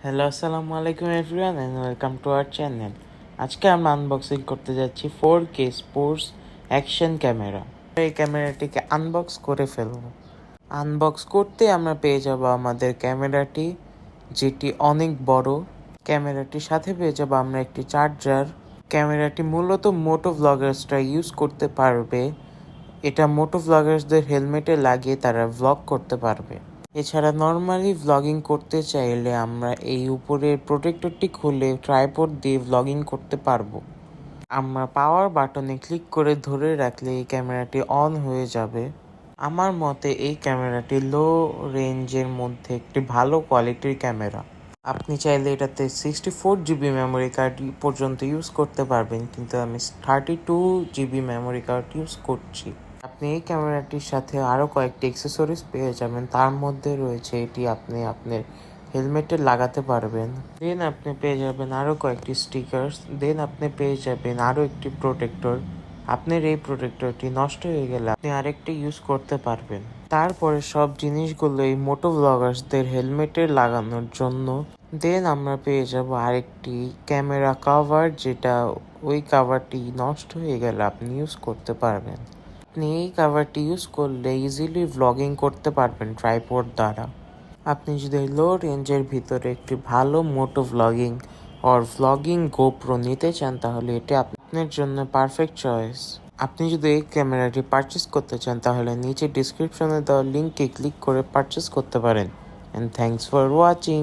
Hello, আসসালামু আলাইকুম everyone and welcome to our channel. আজকে আমরা আনবক্সিং করতে যাচ্ছি 4K স্পোর্টস অ্যাকশন ক্যামেরা। এই ক্যামেরাটিকে আনবক্স করে ফেলব। আনবক্স করতে আমরা পেয়ে যাব আমাদের ক্যামেরাটি, যেটি অনেক বড়। ক্যামেরাটির সাথে পেয়ে যাব আমরা একটি চার্জার। ক্যামেরাটি মূলত মোটো ভ্লগার্সরা ইউজ করতে পারবে। এটা মোটো ভ্লগার্সদের হেলমেটে লাগিয়ে তারা ভ্লগ করতে পারবে। এছাড়া নর্মালি ভ্লগিং করতে চাইলে আমরা এই উপরের প্রোটেক্টরটি খুলে ট্রাইপড দিয়ে ভ্লগিং করতে পারবো। আমরা পাওয়ার বাটনে ক্লিক করে ধরে রাখলে এই ক্যামেরাটি অন হয়ে যাবে। আমার মতে এই ক্যামেরাটি লো রেঞ্জের মধ্যে একটি ভালো কোয়ালিটির ক্যামেরা। আপনি চাইলে এটাতে 64 GB মেমোরি কার্ড পর্যন্ত ইউজ করতে পারবেন, কিন্তু আমি 32 GB মেমোরি কার্ড ইউজ করছি। আপনি এই ক্যামেরাটির সাথে আরও কয়েকটি অ্যাক্সেসরিজ পেয়ে যাবেন, তার মধ্যে রয়েছে এটি আপনি আপনার হেলমেটে লাগাতে পারবেন। দেন আপনি পেয়ে যাবেন আরও কয়েকটি স্টিকার্স। দেন আপনি পেয়ে যাবেন আরও একটি প্রোটেক্টর। আপনার এই প্রোটেক্টরটি নষ্ট হয়ে গেলে আপনি আরেকটি ইউজ করতে পারবেন। তারপরে সব জিনিসগুলো এই মোটো ব্লগার্সদের হেলমেটে লাগানোর জন্য। দেন আমরা পেয়ে যাব আরেকটি ক্যামেরা কভার, যেটা ওই কভারটি নষ্ট হয়ে গেলে আপনি ইউজ করতে পারবেন। আপনি এই কভারটি ইউজ করলে ইজিলি ভ্লগিং করতে পারবেন ট্রাইপড দ্বারা। আপনি যদি লো রেঞ্জের ভিতরে একটি ভালো মোটো ভ্লগিং গোপ্রো নিতে চান, তাহলে এটি আপনার জন্য পারফেক্ট চয়েস। আপনি যদি এই ক্যামেরাটি পারচেস করতে চান, তাহলে নিচে ডিসক্রিপশনে দেওয়া লিঙ্কে ক্লিক করে পারচেস করতে পারেন। And thanks for watching.